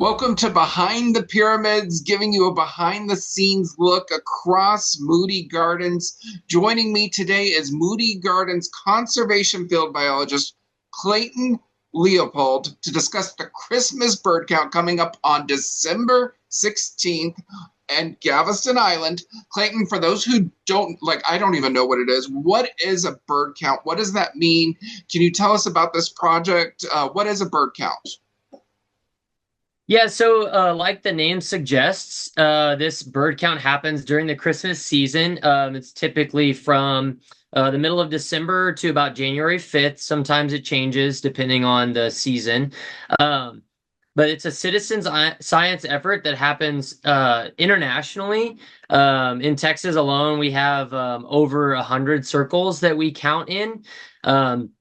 Welcome to Behind the Pyramids, giving you a behind the scenes look across Moody Gardens. Joining me today is Moody Gardens conservation field biologist Clayton Leopold to discuss the Christmas bird count coming up on December 16th and Galveston Island. Clayton, for those who don't, I don't even know what it is. What is a bird count? What does that mean? Can you tell us about this project? What is a bird count? Yeah, so like the name suggests, this bird count happens during the Christmas season. It's typically from the middle of December to about January 5th. Sometimes it changes depending on the season. Um, but it's a science effort that happens internationally. In Texas alone, we have over 100 circles that we count in. Um,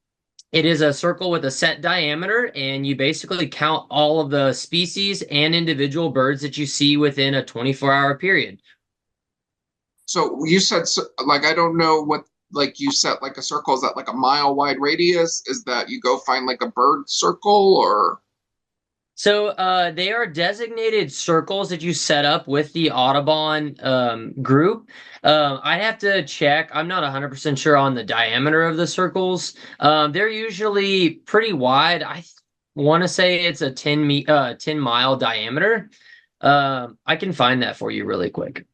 it is a circle with a set diameter, and you basically count all of the species and individual birds that you see within a 24-hour period. So you said, I don't know what, you set like a circle. Is that like a mile wide radius? Is that you go find like a bird circle or? So they are designated circles that you set up with the Audubon group. I'd have to check. I'm not 100% sure on the diameter of the circles. They're usually pretty wide. I want to say it's a 10-mile diameter. I can find that for you really quick.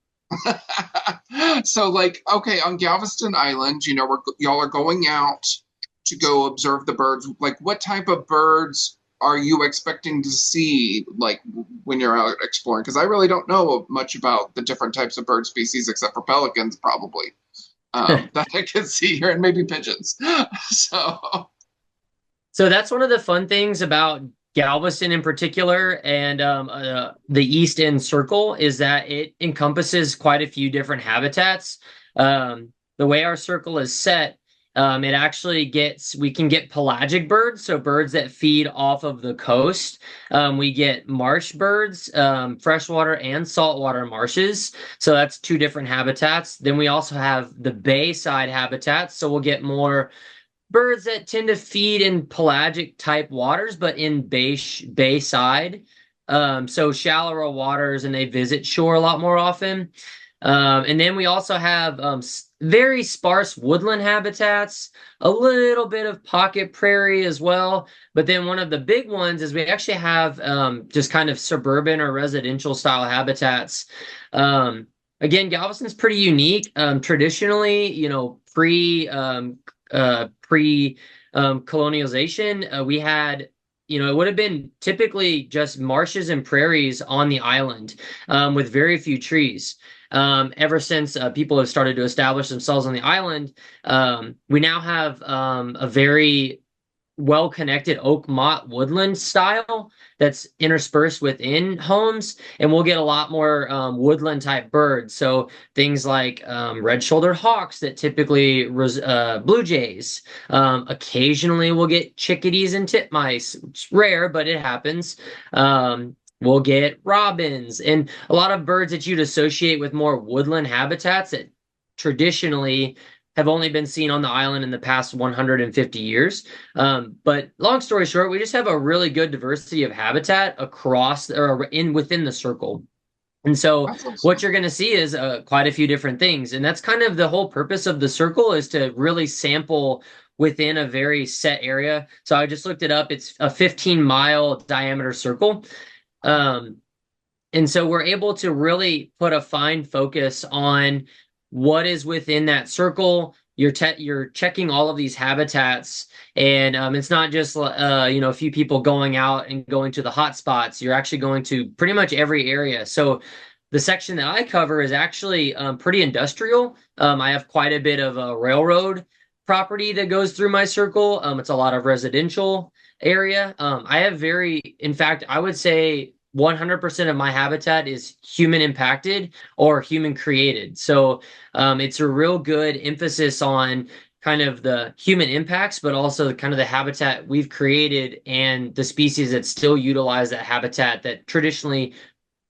So okay, on Galveston Island, y'all are going out to go observe the birds. Like, what type of birds are you expecting to see, when you're out exploring? Because I really don't know much about the different types of bird species, except for pelicans, probably, that I can see here, and maybe pigeons. So, So that's one of the fun things about Galveston in particular and the East End Circle is that it encompasses quite a few different habitats. The way our circle is set, we can get pelagic birds, so birds that feed off of the coast. We get marsh birds, freshwater and saltwater marshes. So that's two different habitats. Then we also have the bayside habitats, so we'll get more birds that tend to feed in pelagic type waters, but in bayside. So shallower waters, and they visit shore a lot more often. And then we also have very sparse woodland habitats, a little bit of pocket prairie as well. But then one of the big ones is we actually have just kind of suburban or residential style habitats. Again, Galveston's pretty unique. Traditionally, pre colonialization, we had, it would have been typically just marshes and prairies on the island with very few trees. Ever since people have started to establish themselves on the island, we now have a very well-connected oak motte woodland style that's interspersed within homes, and we'll get a lot more woodland type birds. So things like red-shouldered hawks that typically blue jays. Occasionally we'll get chickadees and titmice. It's rare, but it happens. We'll get robins and a lot of birds that you'd associate with more woodland habitats that traditionally have only been seen on the island in the past 150 years. But long story short, we just have a really good diversity of habitat across or within the circle. And so that's awesome. what you're going to see is quite a few different things. And that's kind of the whole purpose of the circle, is to really sample within a very set area. So I just looked it up. It's a 15-mile diameter circle. And so we're able to really put a fine focus on what is within that circle. You're checking all of these habitats, and it's not just a few people going out and going to the hot spots. You're actually going to pretty much every area. So the section that I cover is actually pretty industrial. I have quite a bit of a railroad property that goes through my circle. It's a lot of residential area. In fact, I would say 100% of my habitat is human impacted or human created. So it's a real good emphasis on kind of the human impacts, but also kind of the habitat we've created and the species that still utilize that habitat that traditionally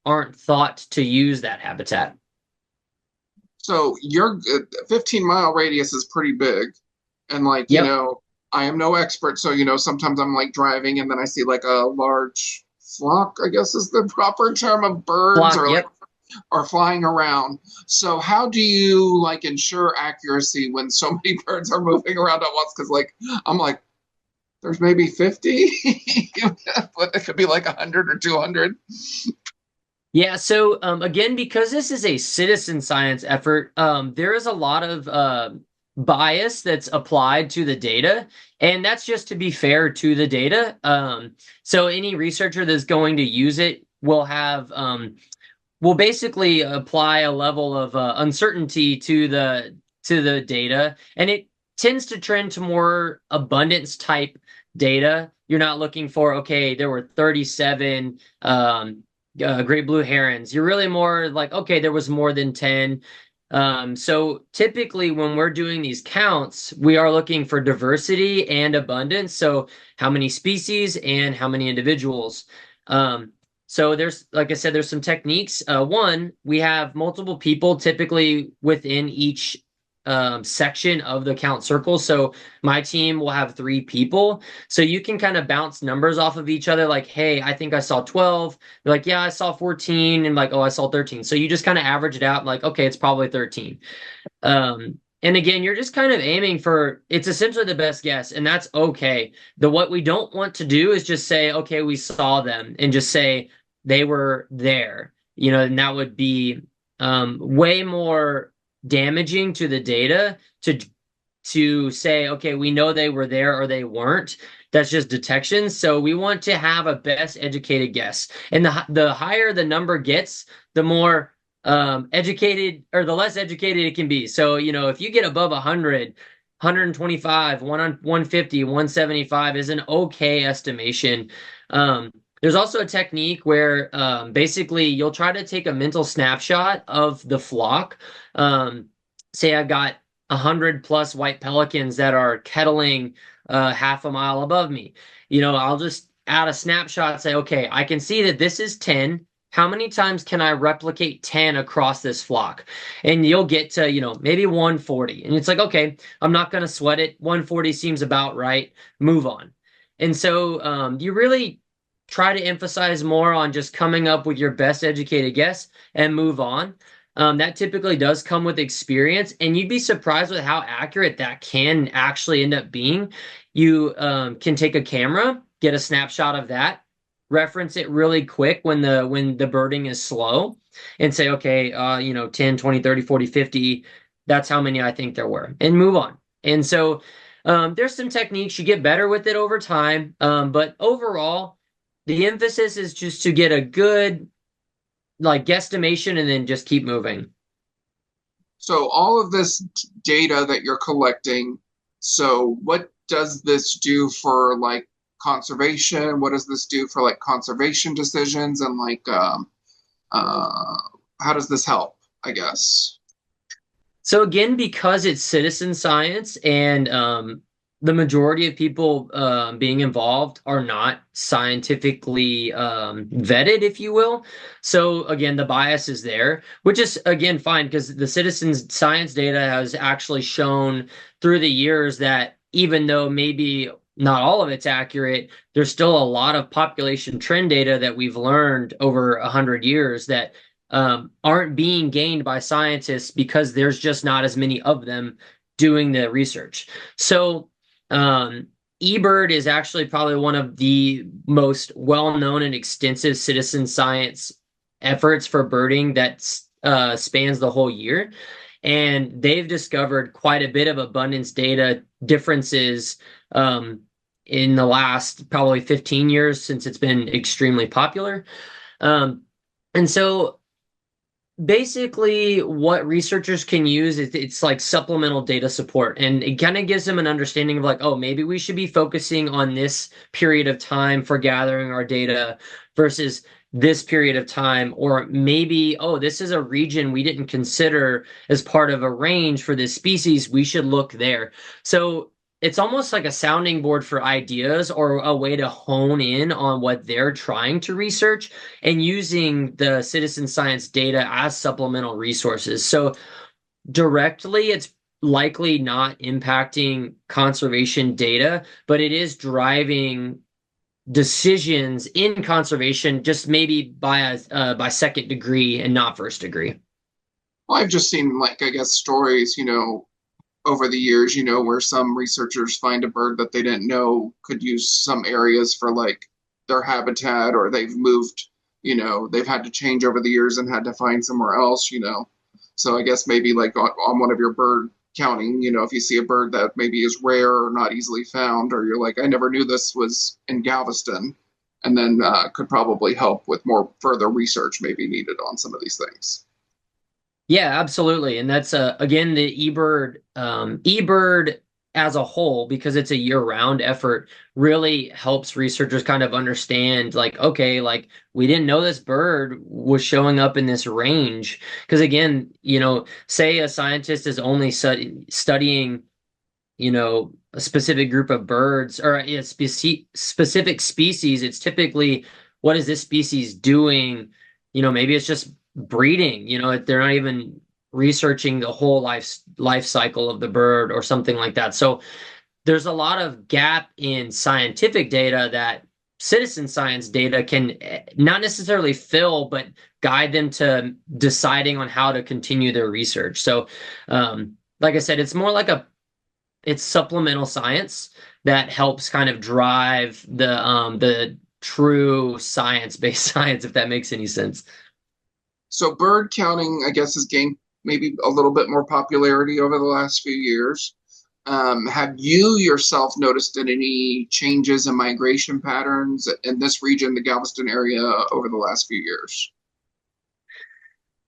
aren't thought to use that habitat. So your 15-mile radius is pretty big, and Yep. I am no expert, so sometimes I'm like driving and then I see like a large flock, I guess is the proper term, of birds Flock, or like yep. are flying around. So how do you like ensure accuracy when so many birds are moving around at once? Because like I'm like, there's maybe 50, but it could be like 100 or 200. Yeah, so again, because this is a citizen science effort, there is a lot of bias that's applied to the data, and that's just to be fair to the data. So any researcher that's going to use it will basically apply a level of uncertainty to the data, and it tends to trend to more abundance type data. You're not looking for, okay, there were 37 great blue herons. You're really more like, okay, there was more than 10. So typically when we're doing these counts, we are looking for diversity and abundance. So how many species and how many individuals. So there's, like I said, there's some techniques. One, we have multiple people typically within each section of the count circle. So my team will have 3 people. So you can kind of bounce numbers off of each other, like, hey, I think I saw 12. They're like, yeah, I saw 14. And like, oh, I saw 13. So you just kind of average it out, like, okay, it's probably 13. And again, you're just kind of aiming for it's essentially the best guess, and that's okay. What we don't want to do is just say, okay, we saw them, and just say they were there. And that would be way more damaging to the data to say, okay, we know they were there or they weren't. That's just detection. So we want to have a best educated guess, and the higher the number gets, the more educated or the less educated it can be. So, if you get above 100, 125, 150, 175 is an okay estimation. There's also a technique where basically you'll try to take a mental snapshot of the flock. Say I've got 100+ white pelicans that are kettling half a mile above me. I'll just add a snapshot, say, okay, I can see that this is 10. How many times can I replicate 10 across this flock? And you'll get to, maybe 140. And it's like, okay, I'm not going to sweat it. 140 seems about right. Move on. And so you really try to emphasize more on just coming up with your best educated guess and move on. That typically does come with experience, and you'd be surprised with how accurate that can actually end up being. You can take a camera, get a snapshot of that, reference it really quick when the birding is slow, and say, okay, 10, 20, 30, 40, 50, that's how many I think there were, and move on. And so there's some techniques you get better with it over time, but overall, the emphasis is just to get a good like guesstimation and then just keep moving. So all of this data that you're collecting, so what does this do for like conservation? What does this do for like conservation decisions and like uh how does this help, I guess? So again, because it's citizen science and the majority of people being involved are not scientifically vetted, if you will. So again, the bias is there, which is again fine because the citizens science data has actually shown through the years that even though maybe not all of it's accurate, there's still a lot of population trend data that we've learned over 100 years that aren't being gained by scientists because there's just not as many of them doing the research. So, eBird is actually probably one of the most well-known and extensive citizen science efforts for birding that spans the whole year. And they've discovered quite a bit of abundance data differences in the last probably 15 years since it's been extremely popular. And so basically what researchers can use is it's like supplemental data support, and it kind of gives them an understanding of like, oh, maybe we should be focusing on this period of time for gathering our data versus this period of time, or maybe, oh, this is a region we didn't consider as part of a range for this species, we should look there. So it's almost like a sounding board for ideas or a way to hone in on what they're trying to research and using the citizen science data as supplemental resources. So directly, it's likely not impacting conservation data, but it is driving decisions in conservation, just maybe by second degree and not first degree. Well, I've just seen, like, I guess, stories, over the years, where some researchers find a bird that they didn't know could use some areas for like their habitat, or they've moved, they've had to change over the years and had to find somewhere else. So I guess maybe like on one of your bird counting, if you see a bird that maybe is rare or not easily found, or you're like, I never knew this was in Galveston, and then could probably help with more further research maybe needed on some of these things. Yeah, absolutely. And that's again the eBird as a whole, because it's a year-round effort, really helps researchers kind of understand like, okay, like we didn't know this bird was showing up in this range. Because again, say a scientist is only studying, a specific group of birds or a specific species, it's typically what is this species doing? Maybe it's just breeding. They're not even researching the whole life cycle of the bird or something like that. So there's a lot of gap in scientific data that citizen science data can not necessarily fill, but guide them to deciding on how to continue their research. So, like I said, it's supplemental science that helps kind of drive the true science-based science, if that makes any sense. So bird counting, I guess, has gained maybe a little bit more popularity over the last few years. Have you yourself noticed any changes in migration patterns in this region, the Galveston area, over the last few years?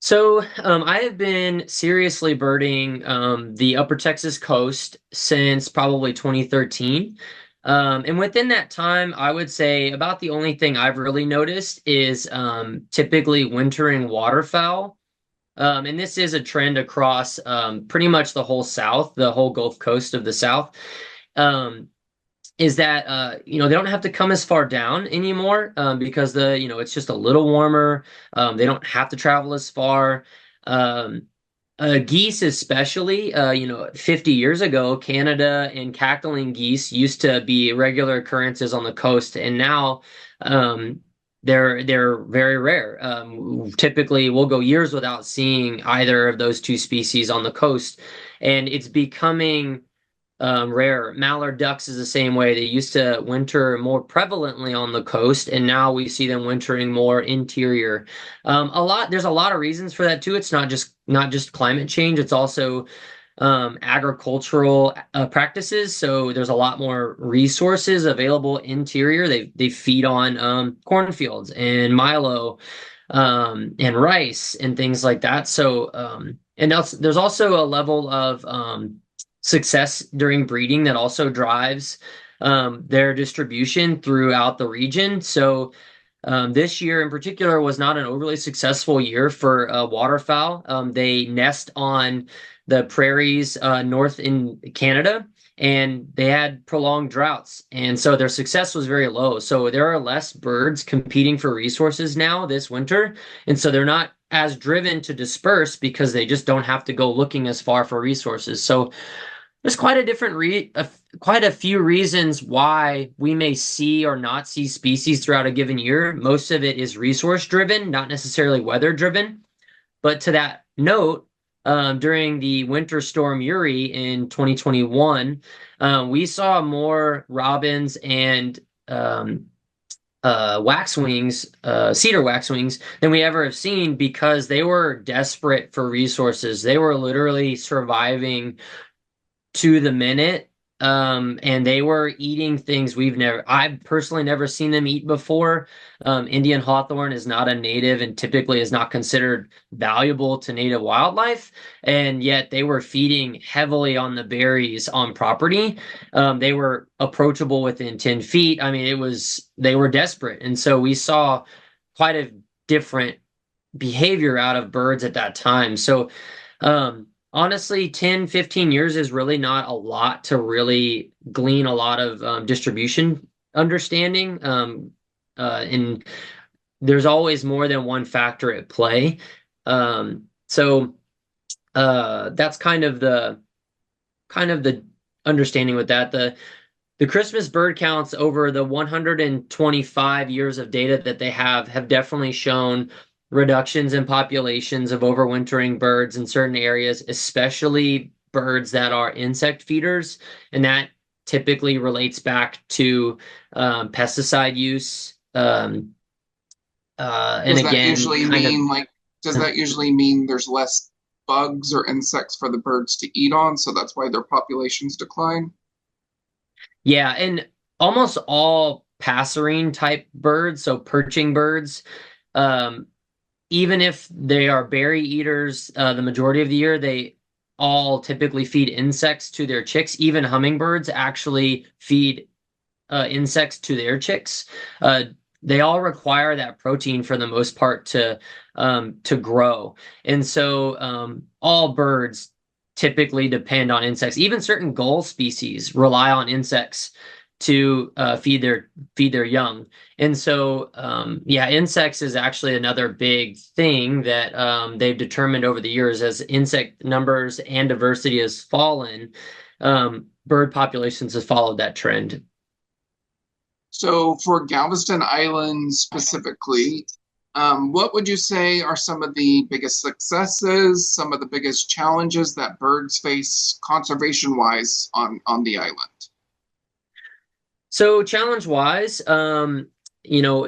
So I have been seriously birding the Upper Texas coast since probably 2013. And within that time, I would say about the only thing I've really noticed is typically wintering waterfowl. And this is a trend across pretty much the whole South, the whole Gulf Coast of the South. Um, is that they don't have to come as far down anymore because it's just a little warmer. They don't have to travel as far. Um, Geese especially, 50 years ago, Canada and cackling geese used to be regular occurrences on the coast, and now they're very rare. Typically, we'll go years without seeing either of those two species on the coast, and it's becoming rare. Mallard ducks is the same way. They used to winter more prevalently on the coast, and now we see them wintering more interior. There's a lot of reasons for that too. It's not just climate change. It's also agricultural practices. So there's a lot more resources available interior. They feed on cornfields and milo and rice and things like that. So and there's also a level of success during breeding that also drives their distribution throughout the region. So this year in particular was not an overly successful year for waterfowl. They nest on the prairies north in Canada, and they had prolonged droughts. And so their success was very low. So there are less birds competing for resources now this winter. And so they're not as driven to disperse because they just don't have to go looking as far for resources. So there's quite a few reasons why we may see or not see species throughout a given year. Most of it is resource driven, not necessarily weather driven. But to that note, during the winter storm Uri in 2021, we saw more robins and waxwings, cedar waxwings, than we ever have seen because they were desperate for resources. They were literally surviving to the minute. And they were eating things I've personally never seen them eat before. Indian hawthorn is not a native and typically is not considered valuable to native wildlife. And yet they were feeding heavily on the berries on property. They were approachable within 10 feet. I mean, they were desperate. And so we saw quite a different behavior out of birds at that time. So, honestly, 10, 15 years is really not a lot to really glean a lot of distribution understanding. And there's always more than one factor at play. So that's kind of the understanding with that. The Christmas bird counts over the 125 years of data that they have definitely shown reductions in populations of overwintering birds in certain areas, especially birds that are insect feeders, and that typically relates back to pesticide use. And Does that again, usually kind of. mean like does that usually mean there's less bugs or insects for the birds to eat on, so that's why their populations decline? Yeah, and almost all passerine type birds, so perching birds, um, even if they are berry eaters, the majority of the year, they all typically feed insects to their chicks. Even hummingbirds actually feed insects to their chicks. Uh, they all require that protein for the most part to grow, and so all birds typically depend on insects. Even certain gull species rely on insects to feed their young. And so yeah, insects is actually another big thing that they've determined over the years as insect numbers and diversity has fallen. Bird populations have followed that trend. So for Galveston Island specifically, what would you say are some of the biggest successes, some of the biggest challenges that birds face conservation wise on the island? So challenge wise,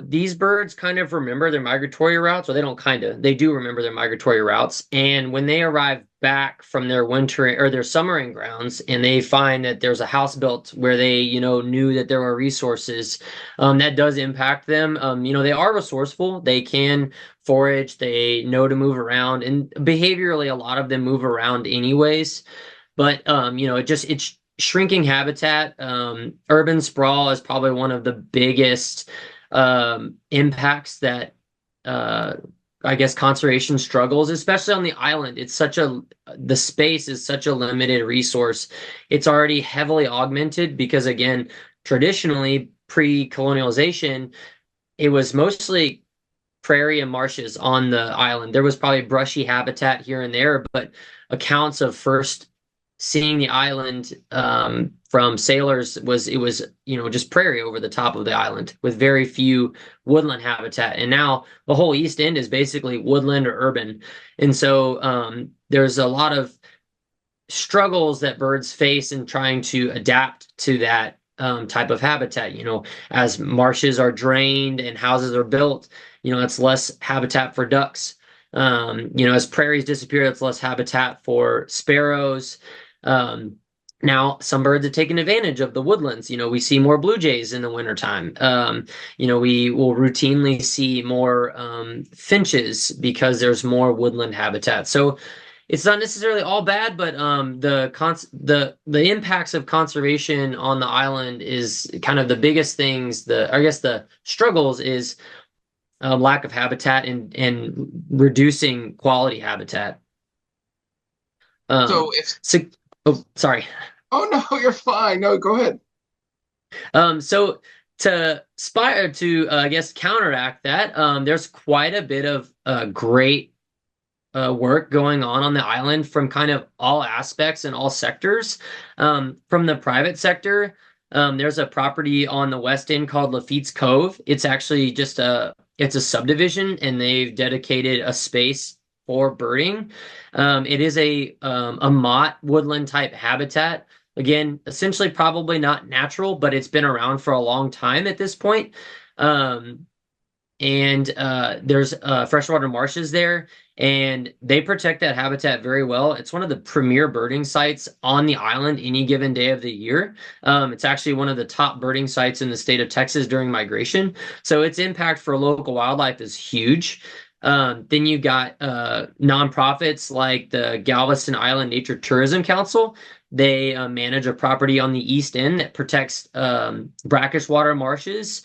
these birds kind of remember their migratory routes, or they don't kind of, they do remember their migratory routes. And when they arrive back from their winter or their summering grounds and they find that there's a house built where they, knew that there were resources, that does impact them. They are resourceful. They can forage, they know to move around, and behaviorally, a lot of them move around anyways. But it's shrinking habitat. Urban sprawl is probably one of the biggest impacts that I guess conservation struggles, especially on the island. The space is such a limited resource. It's already heavily augmented because again, traditionally pre-colonialization, it was mostly prairie and marshes on the island. There was probably brushy habitat here and there, but accounts of first seeing the island from sailors was it was just prairie over the top of the island with very few woodland habitat. And now the whole east end is basically woodland or urban. And so there's a lot of struggles that birds face in trying to adapt to that type of habitat. As marshes are drained and houses are built, it's less habitat for ducks. As prairies disappear, it's less habitat for sparrows. Now, some birds have taken advantage of the woodlands. We see more blue jays in the wintertime. We will routinely see more finches because there's more woodland habitat. So it's not necessarily all bad, but the impacts of conservation on the island is kind of the biggest things. I guess the struggles is lack of habitat and reducing quality habitat. So if So, oh, sorry. Oh no, you're fine. No, go ahead. So to I guess counteract that, there's quite a bit of great work going on the island from kind of all aspects and all sectors. From the private sector, there's a property on the west end called Lafitte's Cove. It's actually it's a subdivision, and they've dedicated a space for birding. It is a motte woodland type habitat. Again, essentially probably not natural, but it's been around for a long time at this point. And there's freshwater marshes there, and they protect that habitat very well. It's one of the premier birding sites on the island any given day of the year. It's actually one of the top birding sites in the state of Texas during migration. So its impact for local wildlife is huge. Then you got nonprofits like the Galveston Island Nature Tourism Council. They manage a property on the east end that protects brackish water marshes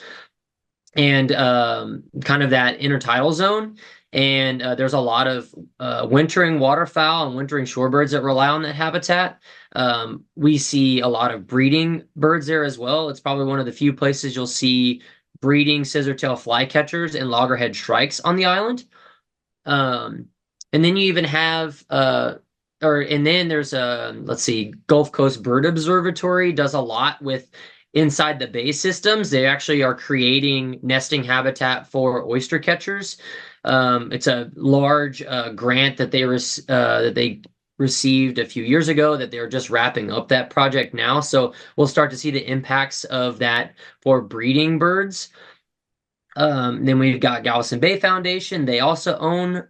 and kind of that intertidal zone. And there's a lot of wintering waterfowl and wintering shorebirds that rely on that habitat. We see a lot of breeding birds there as well. It's probably one of the few places you'll see breeding scissortail flycatchers and loggerhead shrikes on the island. And then you even have and then there's let's see, Gulf Coast Bird Observatory does a lot with inside the bay systems, they actually are creating nesting habitat for oyster catchers. It's a large grant that they received a few years ago that they're just wrapping up that project now. So we'll start to see the impacts of that for breeding birds. Then we've got Galveston Bay Foundation. They also own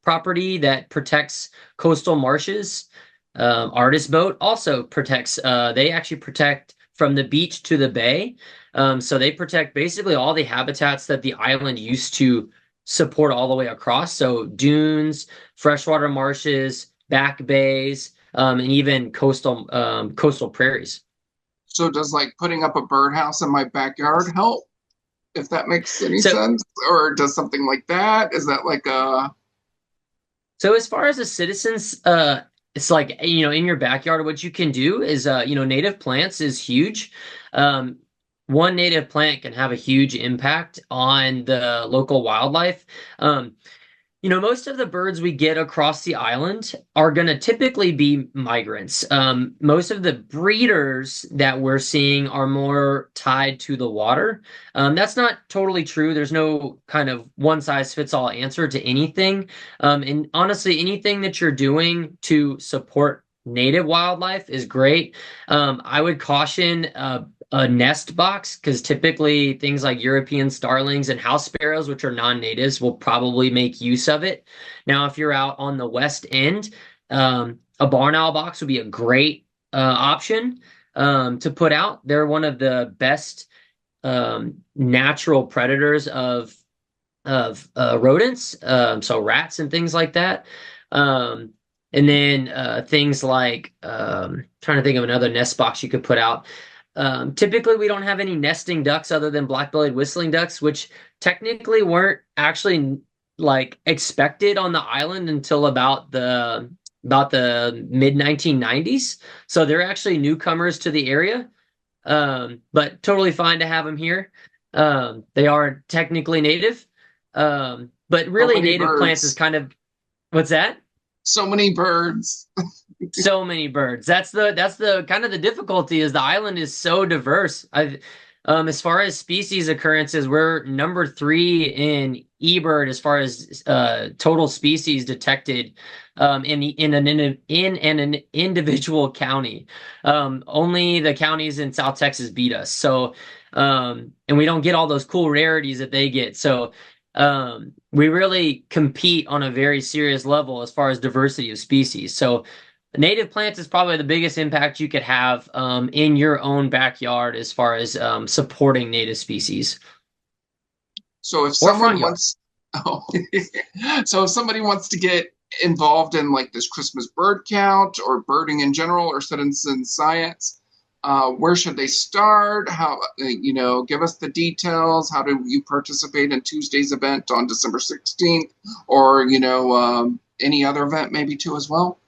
property that protects coastal marshes. Artist Boat also protects, they actually protect from the beach to the bay. So they protect basically all the habitats that the island used to support all the way across. So dunes, freshwater marshes, back bays, and even coastal prairies. So does like putting up a birdhouse in my backyard help? If that makes any So sense, or does something like that? Is that like a So as far as the citizens, it's like, in your backyard, what you can do is, native plants is huge. Um, one native plant can have a huge impact on the local wildlife. Most of the birds we get across the island are going to typically be migrants. Most of the breeders that we're seeing are more tied to the water. That's not totally true. There's no kind of one size fits all answer to anything. And honestly, anything that you're doing to support native wildlife is great. I would caution a nest box because typically things like European starlings and house sparrows, which are non-natives, will probably make use of it. Now, if you're out on the west end, a barn owl box would be a great option to put out. They're one of the best natural predators of rodents, so rats and things like that. And then things like trying to think of another nest box you could put out. Typically, we don't have any nesting ducks other than black-bellied whistling ducks, which technically weren't actually like expected on the island until about the mid 1990s. So they're actually newcomers to the area, but totally fine to have them here. They are technically native, but so really many native plants is birds? kind of what's that? So many birds. So many birds. That's the kind of the difficulty is the island is so diverse. As far as species occurrences, we're number three in eBird as far as total species detected in an individual county. Only the counties in South Texas beat us. So and we don't get all those cool rarities that they get. So we really compete on a very serious level as far as diversity of species. So native plants is probably the biggest impact you could have in your own backyard as far as supporting native species So if or front someone yard. wants, oh, so if somebody wants to get involved in like this Christmas bird count or birding in general or citizen science, where should they start? How, give us the details. How do you participate in Tuesday's event on December 16th, or any other event maybe too as well?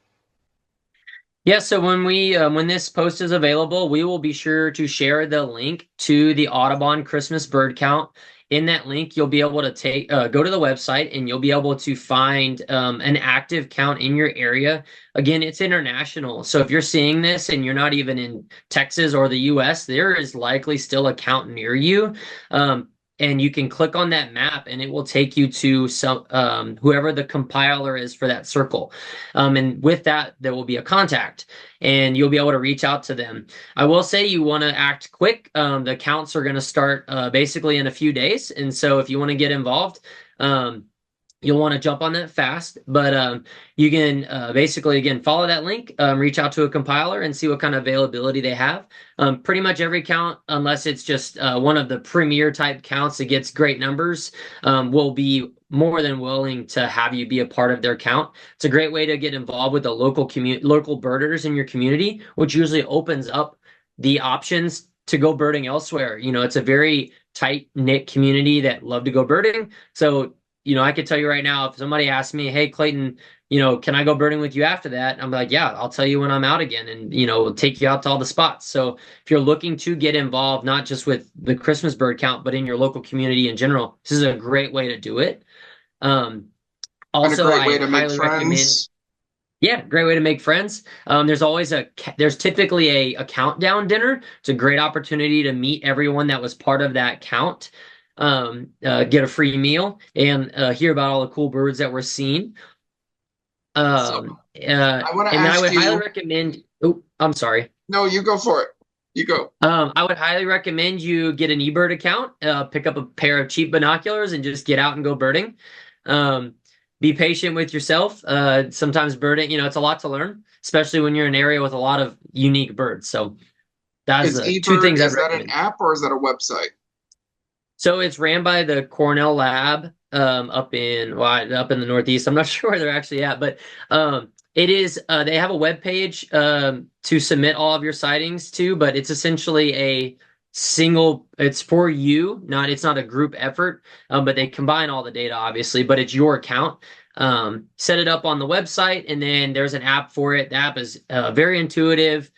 Yeah, so when this post is available, we will be sure to share the link to the Audubon Christmas bird count. In that link, you'll be able to go to the website and you'll be able to find an active count in your area. Again, it's international. So if you're seeing this and you're not even in Texas or the US, there is likely still a count near you. And you can click on that map and it will take you to some whoever the compiler is for that circle. And with that, there will be a contact and you'll be able to reach out to them. I will say you want to act quick. The counts are going to start basically in a few days. And so if you want to get involved, you'll want to jump on that fast. But you can basically, again, follow that link, reach out to a compiler and see what kind of availability they have. Pretty much every count, unless it's just one of the premier type counts that gets great numbers, will be more than willing to have you be a part of their count. It's a great way to get involved with the local birders in your community, which usually opens up the options to go birding elsewhere. It's a very tight knit community that love to go birding. So I could tell you right now, if somebody asked me, hey, Clayton, can I go birding with you after that? I'm like, yeah, I'll tell you when I'm out again and, we'll take you out to all the spots. So if you're looking to get involved, not just with the Christmas bird count, but in your local community in general, this is a great way to do it. And a Also, great way I to make highly recommend, friends. Yeah, great way to make friends. There's typically a countdown dinner. It's a great opportunity to meet everyone that was part of that count, get a free meal, and hear about all the cool birds that we're seeing. So I want to And then I ask would highly you. recommend. Oh, I'm sorry. No, you go for it. You go. I would highly recommend you get an eBird account, pick up a pair of cheap binoculars, and just get out and go birding. Um, be patient with yourself. Sometimes birding, it's a lot to learn, especially when you're in an area with a lot of unique birds. So that's Is two eBird, things I'd is that an recommend. app or is that a website? So it's ran by the Cornell Lab up in the Northeast. I'm not sure where they're actually at, but it is they have a web page to submit all of your sightings to, but it's essentially a single. It's for you, not it's not a group effort, but they combine all the data obviously, but it's your account. Set it up on the website, and then there's an app for it. The app is very intuitive.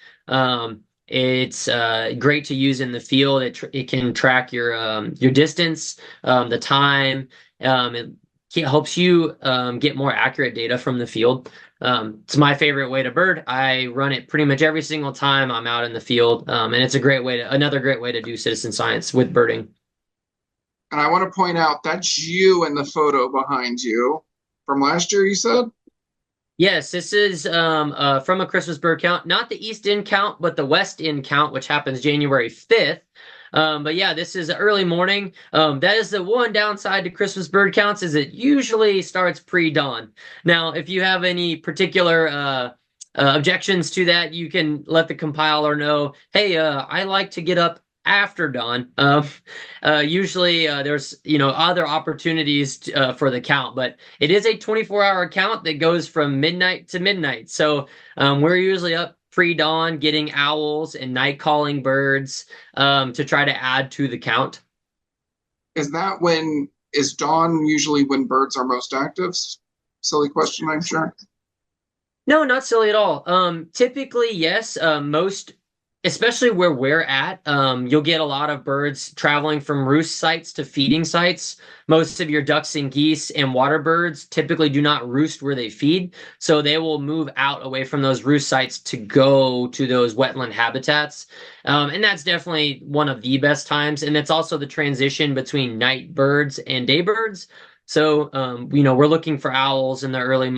It's great to use in the field. It can track your distance, the time. It helps you get more accurate data from the field. It's my favorite way to bird. I run it pretty much every single time I'm out in the field, and it's another great way to do citizen science with birding. And I want to point out that's you in the photo behind you from last year, you said? Yes, this is from a Christmas bird count, not the East End count, but the West End count, which happens January 5th. But yeah, this is early morning. That is the one downside to Christmas bird counts is it usually starts pre-dawn. Now, if you have any particular objections to that, you can let the compiler know, hey, I like to get up after dawn. Usually there's other opportunities for the count, but it is a 24-hour count that goes from midnight to midnight. So we're usually up pre-dawn getting owls and night calling birds to try to add to the count. Is dawn usually when birds are most active? Silly question, I'm sure. No, not silly at all. Typically, yes. Especially where we're at, you'll get a lot of birds traveling from roost sites to feeding sites. Most of your ducks and geese and water birds typically do not roost where they feed, so they will move out away from those roost sites to go to those wetland habitats. And that's definitely one of the best times. And it's also the transition between night birds and day birds. So, we're looking for owls in the early,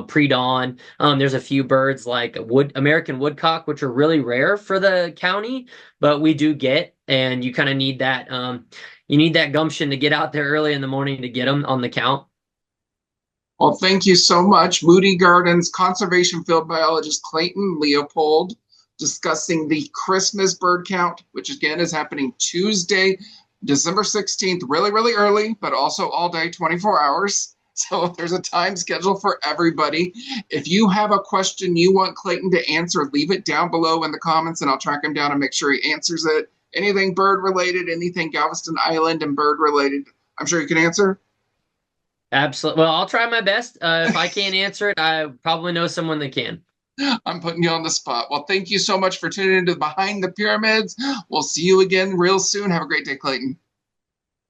pre-dawn. There's a few birds like American woodcock, which are really rare for the county, but we do get, and you kind of need that, you need that gumption to get out there early in the morning to get them on the count. Well, thank you so much. Moody Gardens conservation field biologist Clayton Leopold discussing the Christmas bird count, which again is happening Tuesday, December 16th, really, really early, but also all day, 24 hours. So there's a time schedule for everybody. If you have a question you want Clayton to answer, leave it down below in the comments and I'll track him down and make sure he answers it. Anything bird related, anything Galveston Island and bird related, I'm sure you can answer. Absolutely. Well, I'll try my best. If I can't answer it, I probably know someone that can. I'm putting you on the spot. Well, thank you so much for tuning into Behind the Pyramids. We'll see you again real soon. Have a great day, Clayton.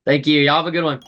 Thank you. Y'all have a good one.